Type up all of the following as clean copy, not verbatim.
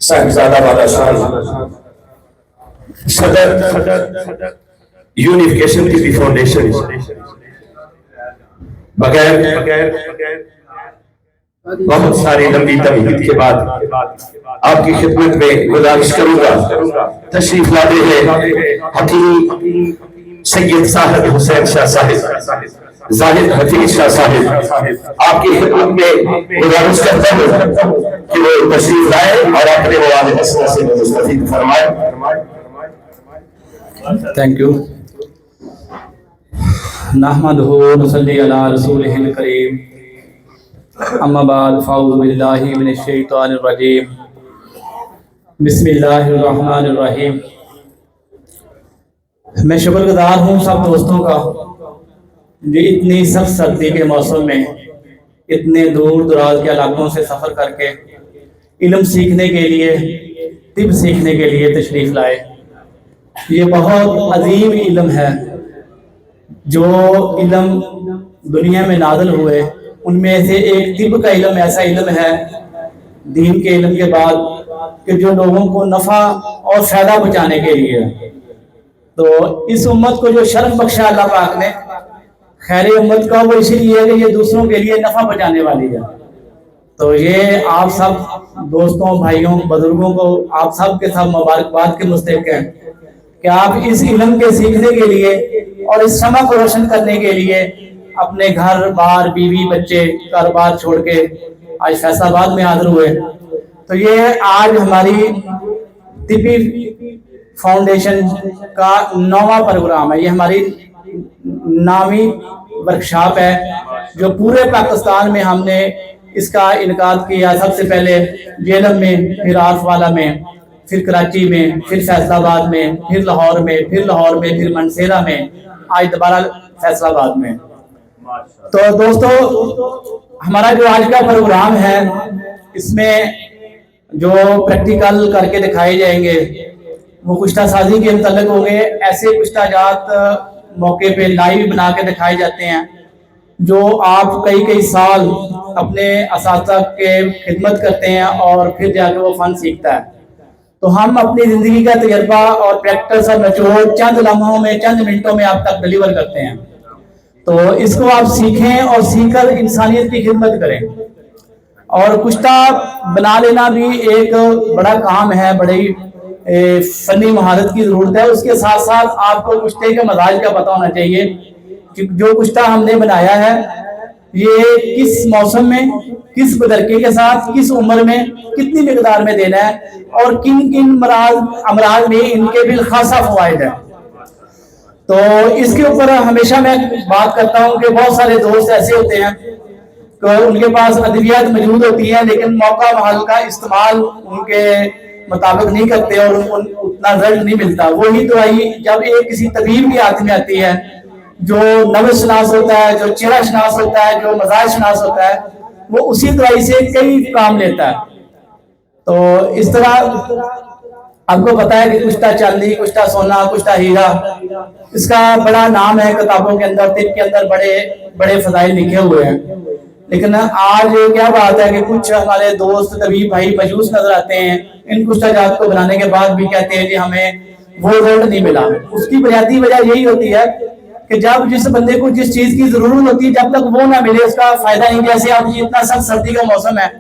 साहिबजादा वाला शान सदर यूनिफिकेशन की फाउंडेशन बगैर बहुत सारी लंबी तमहीद के बाद आपकी खिदमत में गुजारिश करूंगा तशरीफ लाते हैं हकीम सैयद साहिब हुसैन शाह साहिब जाहिद हफीज शाह साहिब आपकी खिदमत में गुजारिश करता हूं कि वो तशरीफ लाए और अपने मवाद हसना से मुस्तफीद फरमाए। Thank you. नहमदुहु व नसल्ली अला रसूलिहिल करीम, अम्मा बाद, फ़अऊज़ु बिल्लाहि मिनश शैतानिर रजीम, बिस्मिल्लाहिर रहमानिर रहीम। मैं शुक्रगुज़ार हूँ सब दोस्तों का जो इतनी सख्त सर्दी के मौसम में इतने दूर दराज के इलाकों से सफ़र करके इल्म सीखने के लिए, तिब सीखने के लिए तशरीफ़ लाए। ये बहुत अजीम इल्म है। जो इल्म दुनिया में नाज़िल हुए उनमें से एक तिब का इल्म ऐसा इल्म है दीन के इल्म के बाद कि जो लोगों को नफ़ा और फ़ायदा पहुँचाने के लिए। तो इस उम्मत को जो शर्फ बख्शा अल्लाह पाक ने खैर उम्मत का, वो इसीलिए है कि ये दूसरों के लिए नफ़ा पहुँचाने वाली है। तो ये आप सब दोस्तों, भाइयों, बुजुर्गों को आप सब के सब मुबारकबाद के मुस्तहिक हैं कि आप इस इल्म के सीखने के लिए और इस शमा को रोशन करने के लिए अपने घर बार, बीवी, बच्चे, कारोबार छोड़ के आज फैसलाबाद में हाजिर हुए। तो ये आज हमारी तिबी फाउंडेशन का 9वां प्रोग्राम है। ये हमारी 9वीं वर्कशॉप है जो पूरे पाकिस्तान में हमने इसका इनकाद किया। सबसे पहले जेलम में, फिर आरफवाला में, फिर कराची में, फिर फैसलाबाद में, फिर लाहौर में, फिर मनसेरा में, आज दोबारा फैसलाबाद में। तो दोस्तों, हमारा जो आज का प्रोग्राम है इसमें जो प्रैक्टिकल करके दिखाए जाएंगे वो कुश्ता साजी के मुतल्लिक होंगे। ऐसे कुश्ता जात मौके पे लाइव बना के दिखाए जाते हैं जो आप कई साल अपने असातिज़ा के खिदमत करते हैं और फिर जाके वो फन सीखता है। तो हम अपनी ज़िंदगी का तजर्बा और प्रैक्टिस और निचोड़ चंद लम्हों में, चंद मिनटों में आप तक डिलीवर करते हैं। तो इसको आप सीखें और सीखकर इंसानियत की खिदमत करें। और कुश्ता बना लेना भी एक बड़ा काम है, बड़ी फनी महारत की ज़रूरत है। उसके साथ साथ आपको कुश्ते के मजाज का पता होना चाहिए कि जो कुश्ता हमने बनाया है ये किस मौसम में, किस बदरके के साथ, किस उम्र में, कितनी मिकदार में देना है और किन किन अमराज में इनके भी खासा फ़वाइद है। तो इसके ऊपर हमेशा मैं बात करता हूँ कि बहुत सारे दोस्त ऐसे होते हैं कि उनके पास अद्वियात मौजूद होती हैं लेकिन मौका महल का इस्तेमाल उनके मुताबिक नहीं करते और उतना रिजल्ट नहीं मिलता। वही दवाई जब एक किसी तबीब की हाथ में आती है जो नब्ज़ शनास होता है, जो चेहरा शनास होता है, जो मजाज शनास होता है, वो उसी दवाई से कई काम लेता है। तो इस तरह आपको पता है कि कुश्ता चांदी, कुश्ता सोना, कुश्ता हीरा, इसका बड़ा नाम है किताबों के अंदर, तिब के अंदर बड़े बड़े फजाइल लिखे हुए हैं। लेकिन आज क्या बात है कि कुछ हमारे दोस्त तबीब भाई मजूस नजर आते हैं। इन कुश्ता जात को बनाने के बाद भी कहते हैं कि हमें वो रिजल्ट नहीं मिला। उसकी बुनियादी वजह यही होती है कि जब जिस बंदे को जिस चीज की जरूरत होती है जब तक वो ना मिले उसका फायदा नहीं। जैसे आप इतना सख्त सर्दी का मौसम है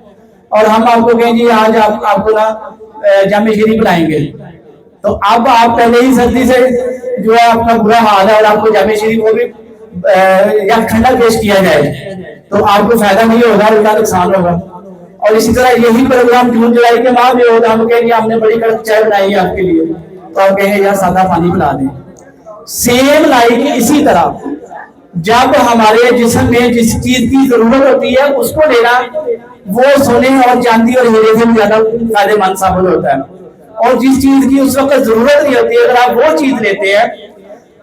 और हम आपको कहें जी आज आपको ना जामे शरीफ बनाएंगे, तो अब आप पहले ही सर्दी से जो है अपना बुरा हाल है और आपको जामे शरीफ को भी या ठंडा पेश किया जाए तो आपको फायदा नहीं होगा, उल्टा नुकसान होगा। और इसी तरह यही प्रोग्राम जून जुलाई के माह में होगा, हम कहेंगे हमने बड़ी कड़क चाय बनाई है आपके लिए, तो आप कहेंगे यार सादा पानी पिला दें। सेम लाइक इसी तरह जब हमारे जिस्म में जिस चीज की जरूरत होती है उसको लेना वो सोने और चांदी और हीरे से ज्यादा फायदेमंद साबित होता है। और जिस चीज की उस वक्त जरूरत नहीं होती है अगर आप वो चीज लेते हैं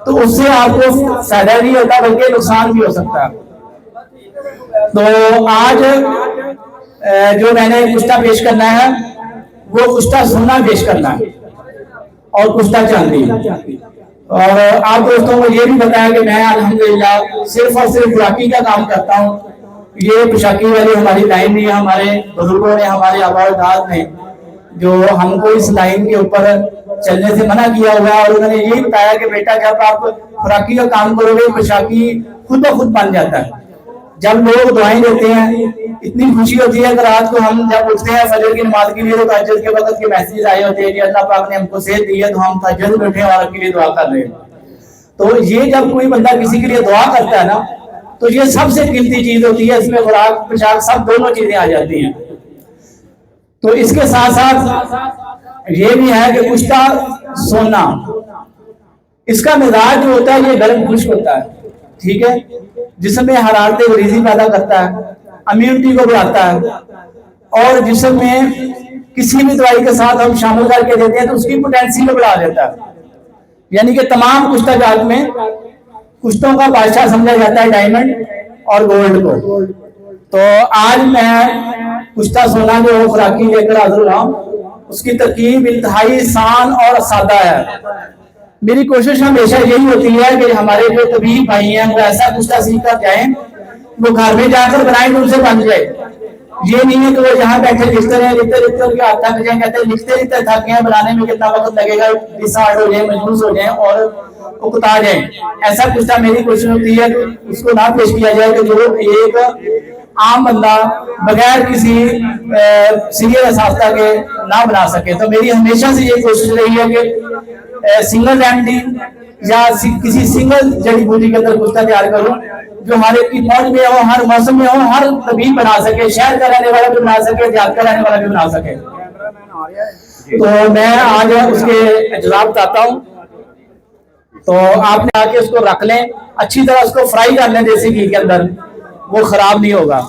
तो उससे आपको फायदा नहीं होता बल्कि नुकसान भी हो सकता है। तो आज जो मैंने कुश्ता पेश करना है वो कुश्ता सोना पेश करना है और कुश्ता चांदी। और आप दोस्तों को ये भी बताया कि मैं अल्हम्दुलिल्लाह सिर्फ और सिर्फ बुराकी का काम करता हूँ। ये पोशाकी वाली हमारी लाइन नहीं है, हमारे बुजुर्गों ने, हमारे आबाद ने جو ہم کو اس لائن کے اوپر چلنے سے منع کیا ہوا ہے، اور انہوں نے یہی بتایا کہ بیٹا جب آپ خوراکی کا کام کرو گے پوشاکی خود بخود بن جاتا ہے. جب لوگ دعائیں دیتے ہیں اتنی خوشی ہوتی ہے کہ رات کو ہم جب اٹھتے ہیں فجر کی نماز کے لیے تو تہجد کے وقت کے میسیج آئے ہوتے ہیں کہ اللہ پاک نے ہم کو صحت دی ہے تو ہم تہجد میں اٹھے اور آپ کے لیے دعا کر رہے ہیں. تو یہ جب کوئی بندہ کسی کے لیے دعا کرتا ہے نا تو یہ سب سے قیمتی چیز ہوتی ہے، اس میں خوراک پوشاک سب دونوں چیزیں آ جاتی ہیں. تو اس کے ساتھ ساتھ یہ بھی ہے کہ کشتہ سونا اس کا مزاج جو ہوتا ہے یہ گرم خشک ہوتا ہے، ٹھیک ہے، جسم میں حرارت غریزی پیدا کرتا ہے، امیونٹی کو بڑھاتا ہے، اور جسم میں کسی بھی دوائی کے ساتھ ہم شامل کر کے دیتے ہیں تو اس کی پوٹینسی کو بڑھا دیتا ہے. یعنی کہ تمام کشتہ جات میں کشتوں کا بادشاہ سمجھا جاتا ہے ڈائمنڈ اور گولڈ کو. تو آج میں کشتہ سونا جو خوراکی لے کر حاضر ہوا ہوں، اس کی ترکیب انتہائی آسان اور سادہ ہے. میری کوشش ہمیشہ یہی ہوتی ہے کہ ہمارے جو طبیب بھائی ہیں وہ ایسا کشتہ سیکھ کر جائیں، وہ گھر میں جا کر بنائیں تو ان سے بن جائے. یہ نہیں ہے کہ وہ جہاں بیٹھے لکھتے رہے ان کے ہاتھ تھک جائیں، کہتے ہیں لکھتے تھک گئے، بنانے میں کتنا وقت لگے گا، ڈسہارڈ ہو جائیں، مجبور ہو جائیں اور اکتا جائیں. ایسا کشتہ میری کوشش ہوتی ہے کہ اس کو نہ پیش کیا جائے کہ جو ایک عام بندہ بغیر کسی سیریل اساتذہ کے نہ بنا سکے. تو میری ہمیشہ سے یہ کوشش رہی ہے کہ سنگل ریمیڈی یا کسی سنگل جڑی بوٹی کے اندر کشتہ تیار کروں جو ہر ایک کی موج میں ہو، ہر موسم میں ہو، ہر طبیب بنا سکے، شہر کا رہنے والا بھی بنا سکے، دیہات کا رہنے والا بھی بنا سکے. تو میں آج اس کے اجزاء بتاتا ہوں. تو آپ نے آ کے اس کو رکھ لیں، اچھی طرح اس کو فرائی کر لیں دیسی گھی کے اندر، وہ خراب نہیں ہوگا.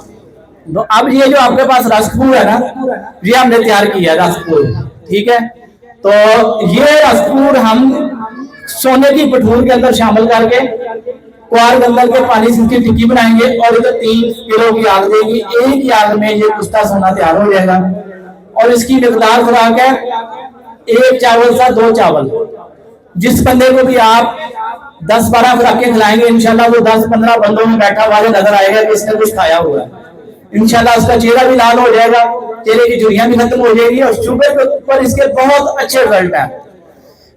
تو اب یہ جو آپ کے پاس رسک پور ہے نا، یہ ہم نے تیار کیا ہے رسک پور، ٹھیک ہے. تو یہ رسک پور ہم سونے کی پٹھور کے اندر شامل کر کے کوار کے اندر کے پانی سے کی ٹکی بنائیں گے اور ادھر 3 کلو کی آگ دے گی. ایک ہی آگ میں یہ کشتہ سونا تیار ہو جائے گا. اور اس کی مقدار خوراک ہے 1 چاول سا 2 چاول. جس بندے کو بھی آپ 10-12 خوراکیں کھلائیں گے انشاءاللہ وہ 10-15 بندوں میں بیٹھا ہوا نظر آئے گا کہ اس نے کچھ کھایا ہوا ہے. انشاءاللہ اس کا چہرہ بھی لال ہو جائے گا، چہرے کی جھریاں بھی ختم ہو جائے گی. اور شوگر پر اس کے بہت اچھے رزلٹ ہیں.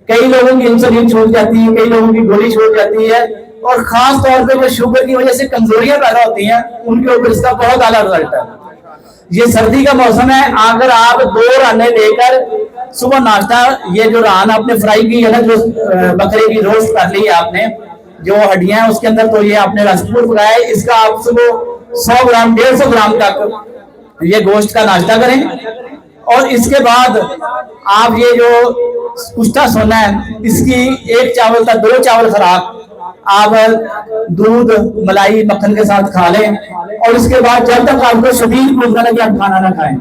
کئی لوگوں کی انسولین چھوٹ جاتی ہے، کئی لوگوں کی گولی چھوٹ جاتی ہے، اور خاص طور پہ جو شوگر کی وجہ سے کمزوریاں پیدا ہوتی ہیں ان کے اوپر اس کا بہت اعلیٰ رزلٹ ہے. یہ سردی کا موسم ہے، اگر آپ 2 رانے لے کر صبح ناشتہ، یہ جو ران آپ نے فرائی کی ہے نا، جو بکرے کی روسٹ کر لی ہے آپ نے، جو ہڈیاں ہیں اس کے اندر، تو یہ آپ نے رسک پور پکایا ہے، اس کا آپ صبح 100 گرام 150 گرام تک یہ گوشت کا ناشتہ کریں. اور اس کے بعد آپ یہ جو کشتہ سونا ہے اس کی 1 چاول تا 2 چاول خوراک آپ دودھ ملائی مکھن کے ساتھ کھا لیں. اور اس کے بعد جب تک آپ کو شدید بھوک نہ لگے آپ کھانا نہ کھائیں.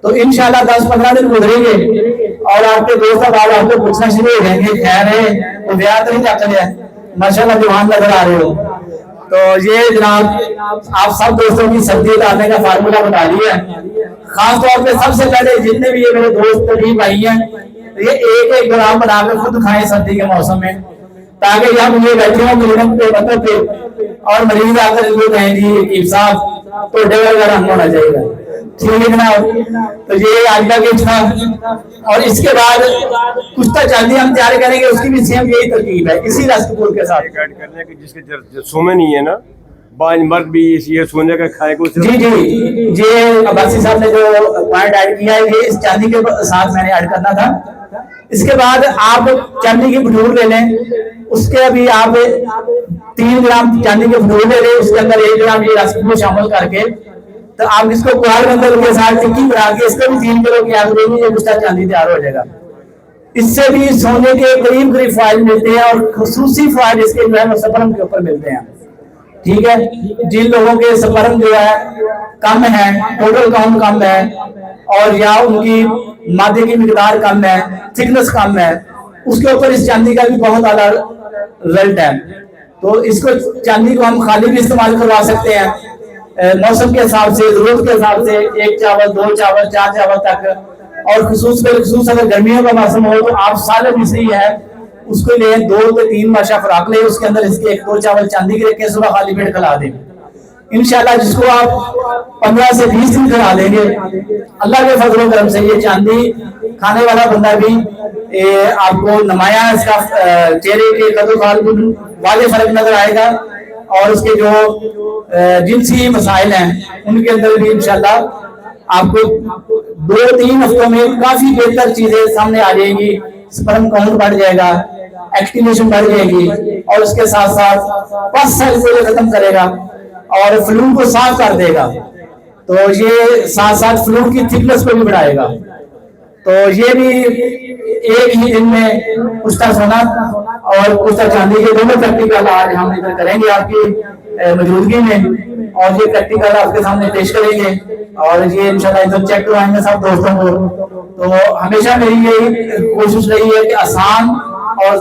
تو انشاءاللہ 10-15 دن گزریں گے اور آپ کے دوست اب آپ کو پوچھنا شروع ہو جائیں گے، خیر ہے وہ بیاہ تو نہیں چاہتے ہیں، ماشاءاللہ جوان نظر آ رہے ہو. تو یہ جناب آپ سب دوستوں کی سبزی ڈالنے کا فارمولہ بتا دیا ہے. خاص طور پہ سب سے پہلے جتنے بھی یہ میرے دوست طبیب بھائی ہیں یہ 1-1 گرام بنا کے خود کھائیں سردی کے موسم میں، تاکہ جب یہ بیٹھے ہوں کلینک پہ مطلب پہ اور مریض آ کر یہ کہیں جی حکیم صاحب تو ڈیور کا رنگ ہونا چاہیے گا، ٹھیک ہے جناب. تو یہ آج کا گفٹ تھا. اور اس کے بعد کشتہ چاندی ہم تیار کریں گے، اس کی بھی سیم یہی ترکیب ہے اسی رسک پور کے ساتھ. ایڈ کر لیں کہ جس کے سومے نہیں ہے نا، بعض مرد بھی یہ سونے کا کھائے کو. جی یہ عباسی صاحب نے جو پوائنٹ ایڈ کیا ہے یہ اس چاندی کے ساتھ میں نے ایڈ کرنا تھا. اس کے بعد آپ چاندی کی بھٹور لے لیں، اس کے ابھی آپ 3 گرام چاندی کے بھٹور لے لیں، اس کے اندر 1 گرام یہ رسک کو شامل کر کے تو آپ اس کو کوہار کے اندر کے ساتھ ٹکی بنا کے اس کو بھی 3 کلو کی آگ دیں گے، یہ کشتہ چاندی تیار ہو جائے گا. اس سے بھی سونے کے قریب فوائد ملتے ہیں اور خصوصی فوائد اس کے جو ہے سپرم کے اوپر ملتے ہیں. ٹھیک ہے، جن لوگوں کے سپرم جو ہے کم ہے، ٹوٹل کاؤنٹ کم ہے، اور یا ان کی مادے کی مقدار کم ہے، تھکنس کم ہے، اس کے اوپر اس چاندی کا بھی بہت اعلیٰ رزلٹ ہے. تو اس کو چاندی کو ہم خالی بھی استعمال کروا سکتے ہیں موسم کے حساب سے، ضرورت کے حساب سے، 1 چاول 2 چاول 4 چاول تک. اور خصوص اگر گرمیوں کا موسم ہو تو آپ سالے مصری ہے اس کو لیں، 2 سے 3 ماشا خوراک لیں، اس کے اندر اس کے 1-2 چاول چاندی کے رکھیں، صبح خالی پیٹ کھلا دیں. इंशाल्लाह जिसको आप 15 से 20 दिन करा लेंगे, अल्लाह के फजल करम से ये चांदी खाने वाला बंदा भी आपको नुमाया इसका चेहरे के कदोखाल भी वाले फर्क नजर आएगा, और उसके जो जिनसी मसाइल हैं उनके अंदर भी इंशाल्लाह आपको 2-3 हफ्तों में काफी बेहतर चीजें सामने आ जाएंगी। स्पर्म काउंट बढ़ जाएगा, एक्टिवेशन बढ़ जाएगी, और उसके साथ साथ पस सेल को ये खत्म करेगा और फ्लूइड को साफ कर देगा। तो ये साथ साथ फ्लूइड की थिकनेस को भी बढ़ाएगा। तो ये भी एक ही दिन में कुश्ता सोना और कुश्ता चांदी के दोनों प्रैक्टिकल आज हम इधर करेंगे आपकी मौजूदगी में, और ये प्रैक्टिकल आपके सामने पेश करेंगे, और ये इंशाल्लाह इधर चेक करवाएंगे सब दोस्तों को। तो हमेशा मेरी यही कोशिश रही है कि आसान और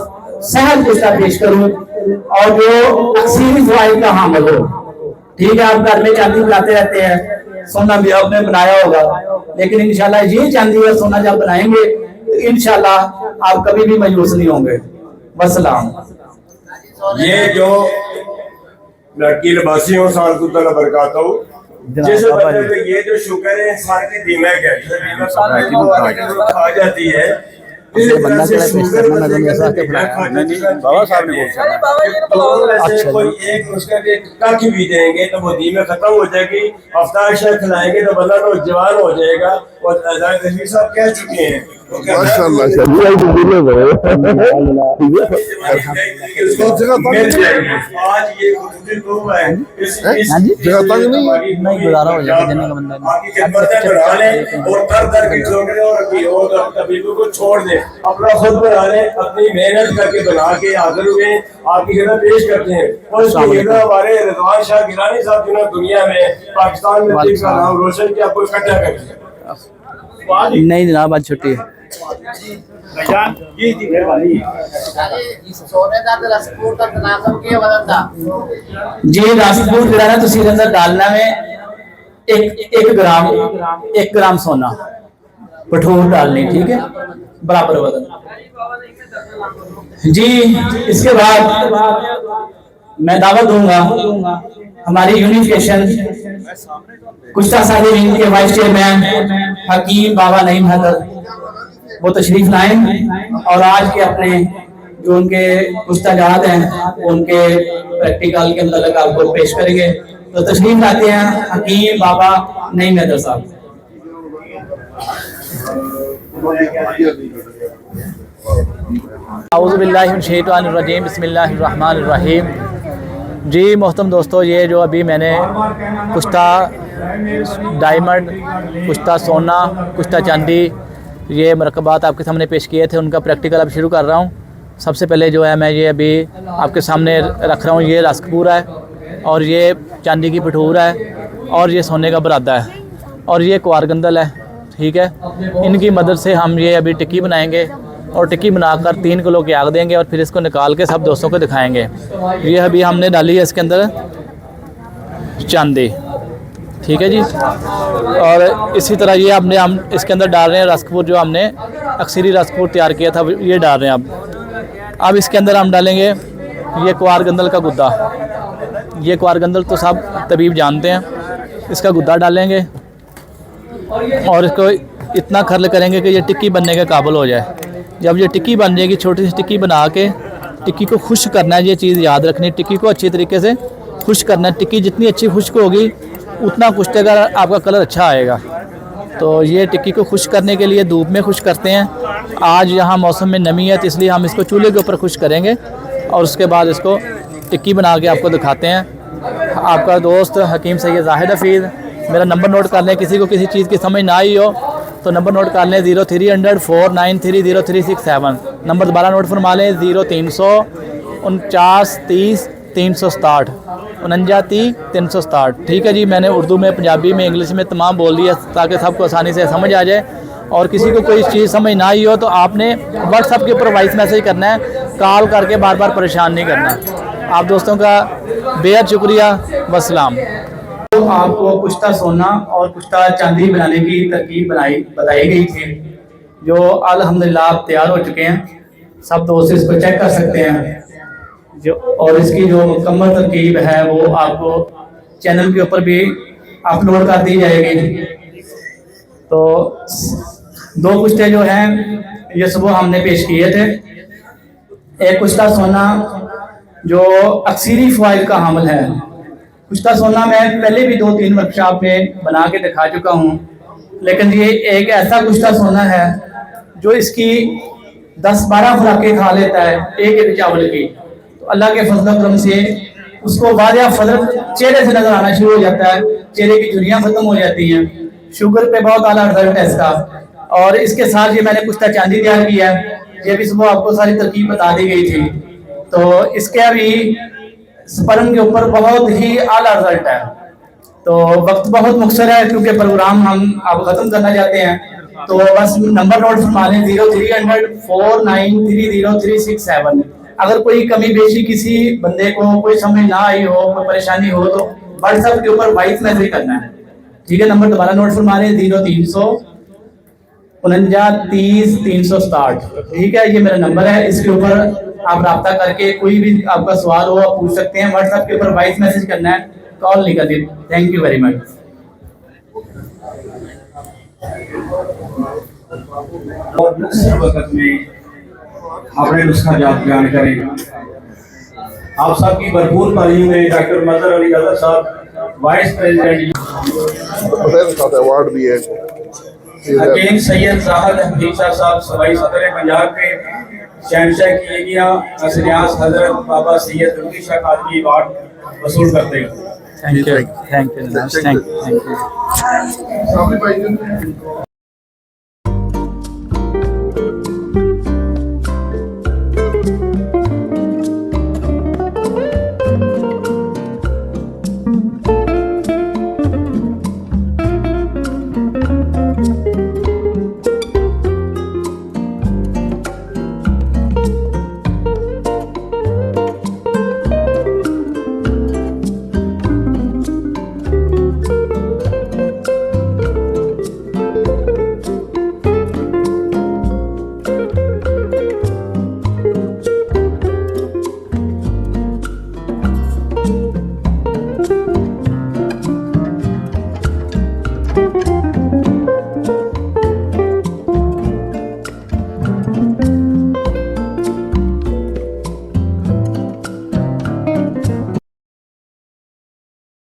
सहज कुश्ता पेश करूं, और जो अक्सरी फवाइद का हामिल हो। ठीक है, आप घर में चांदी बनाते रहते हैं, सोना भी आपने बनाया होगा, लेकिन इंशाल्लाह ये चांदी और सोना जब बनाएंगे तो इंशाल्लाह आप कभी भी मायूस नहीं होंगे। वस्सलाम। ये जो लड़की लबासी हो साल को तला बरकाता हो, जिस वजह से ये जो शुगर है इंसान की दिमाग है, खा जाती है, बंदा के पेश करना मैं तो ऐसा के बाबा साहब ने बोला कोई एक नुस्खा के काकी भी देंगे तो वो दीमक खत्म हो जाएगी, अफ्तार शाह खिलाएंगे तो बंदा तो जवान हो जाएगा। और आजाद रफी साहब कह चुके हैं माशाल्लाह आज ये जगह तंग नहीं गुजारा हो जाएगा देने का बंदा आपकी खिदमतें बढ़ा लें और दर की ठोकरें और तबीबों को छोड़ दें, अपना खुद बना लें, अपनी मेहनत करके बना के हाजिर हुए आपकी खिदमत पेश करते हैं। और इसके लिए हमारे रिजवान शाह गिलानी साहब जिन्होंने दुनिया में पाकिस्तान में का नाम रोशन किया, आपको इकट्ठा कर दिया। नहीं जनाब आज छुट्टी है। जी रासपूर गिराना तो सीधे अंदर डालना में एक ग्राम सोना पठोर डालनी, ठीक है, बराबर वजन। जी इसके बाद मैं दावत दूंगा हमारी यूनिफिकेशन कुश्ता साहिब के वाइस चेयरमैन हकीम बाबा नईम हैदर, वो तशरीफ लाएं और आज के अपने जो उनके कुश्ताजात हैं उनके प्रैक्टिकल के मतलब आपको पेश करेंगे। तो तशरीफ लाते हैं हकीम बाबा नईम हैदर साहब। औज़ुबिल्लाहि मिनश शैतानिर रजीम, बिस्मिल्लाहिर रहमानिर रहीम। जी मोहतरम दोस्तों, ये जो अभी मैंने कुश्ता डायमंड, कुश्ता सोना, कुश्ता चांदी, ये मरकबात आपके सामने पेश किए थे, उनका प्रैक्टिकल अब शुरू कर रहा हूँ। सबसे पहले जो है मैं ये अभी आपके सामने रख रहा हूँ, ये रस्कपूर है, और ये चांदी की पठूर है, और ये सोने का बरादा है, और ये क्वारगंदल है, ठीक है। इनकी मदद से हम ये अभी टिक्की बनाएंगे, और टिक्की बनाकर 3 किलो की आग देंगे, और फिर इसको निकाल के सब दोस्तों को दिखाएंगे। ये अभी हमने डाली है इसके अंदर चांदी, ठीक है जी। और इसी तरह ये हम इसके अंदर डाल रहे हैं रस्कपुर, जो हमने अक्सरी रस्कपुर तैयार किया था, ये डाल रहे हैं अब इसके अंदर हम डालेंगे ये क्वारगंदल का गुद्दा। ये क्वारगंदल तो सब तबीब जानते हैं, इसका गुद्दा डालेंगे और इसको इतना खर्ल करेंगे कि ये टिक्की बनने के काबिल हो जाए। जब ये टिक्की बन जाएगी, छोटी सी टिक्की बना के टिक्की को खुश्क करना है, ये चीज़ याद रखनी है, टिक्की को अच्छी तरीके से खुश्क करना है। टिक्की जितनी अच्छी खुश्क होगी उतना कुश्ते का आपका कलर अच्छा आएगा। तो ये टिक्की को खुश्क करने के लिए धूप में खुश्क करते हैं। आज यहाँ मौसम में नमी है तो इसलिए हम इसको चूल्हे के ऊपर खुश्क करेंगे और उसके बाद इसको टिक्की बना के आपको दिखाते हैं। आपका दोस्त हकीम सैयद जाहिद हफीज़। मेरा नंबर नोट कर लें, किसी को किसी चीज़ की समझ ना आई हो तो नंबर नोट कर लें 0300 493 0367। नंबर दोबारा नोट फरमा लें 0300 49 30 367 49 30 367। ठीक है जी, मैंने उर्दू में, पंजाबी में, इंग्लिश में तमाम बोल दिया ताकि सबको आसानी से समझ आ जाए। और किसी को कोई चीज़ समझ ना आई हो तो आपने व्हाट्सएप के ऊपर वॉइस मैसेज करना है, कॉल करके बार बार परेशान नहीं करना। आप दोस्तों का बेहद शुक्रिया। वस्सलाम। तो आपको कुश्ता सोना और कुश्ता चांदी बनाने की तरकीब बताई गई थी, जो अल्हम्दुलिल्लाह आप तैयार हो चुके हैं। सब दोस्त इसको चेक कर सकते हैं जो, और इसकी जो मुकम्मल तरकीब है वो आपको चैनल के ऊपर भी अपलोड कर दी जाएगी। तो 2 कुश्ते जो हैं ये सुबह हमने पेश किए थे। एक कुश्ता सोना जो अक्सरी फ़वाइद का हामिल है। कुश्ता सोना मैं पहले भी 2-3 वर्कशॉप में बना के दिखा चुका हूँ, लेकिन ये एक ऐसा कुश्ता सोना है जो इसकी 10-12 खुराकें खा लेता है एक चावल की। तो अल्लाह के फजल करम से उसको वादिया फजल चेहरे से नजर आना शुरू हो जाता है, चेहरे की झुर्रियाँ खत्म हो जाती हैं। शुगर पे बहुत आला रिजल्ट है इसका। और इसके साथ ये मैंने कुश्ता चांदी तैयार किया है, ये भी सुबह आपको सारी तरकीब बता दी गई थी। तो इसके अभी स्पर्म के ऊपर बहुत ही आला रिजल्ट है। तो वक्त बहुत मुख्तसर है क्योंकि प्रोग्राम हम अब ख़त्म करना चाहते हैं, तो बस नंबर नोट फरमा लें 0300 4930367। अगर कोई कमी बेशी किसी बंदे को कोई समझ ना आई हो, कोई परेशानी हो, तो व्हाट्सएप के ऊपर वॉइस मैसेज करना है। ठीक है, नंबर दोबारा नोट फरमा लें 0300 49 30 360। ठीक है, ये मेरा नंबर है, इसके ऊपर आप राब्ता करके कोई भी आपका सवाल हो आप पूछ सकते हैं। व्हाट्सएप के ऊपर वॉइस मैसेज करना है, कॉल नहीं करनी। Thank you very much. वक्त में अपने नुस्खा जान करें। आप सबकी भरपूर तालीम में डॉक्टर मजहर अली अजहर साहब वाइस प्रेसिडेंट, अवार्ड भी है। हकीम सैयद जाहिद हदीसा साहब सवाई सदर पंजाब के शहंशाह की एरिया असलियास हजरत बाबा सैयद रुकी शाह कादरी अवार्ड वसूल करते हैं। Thank you.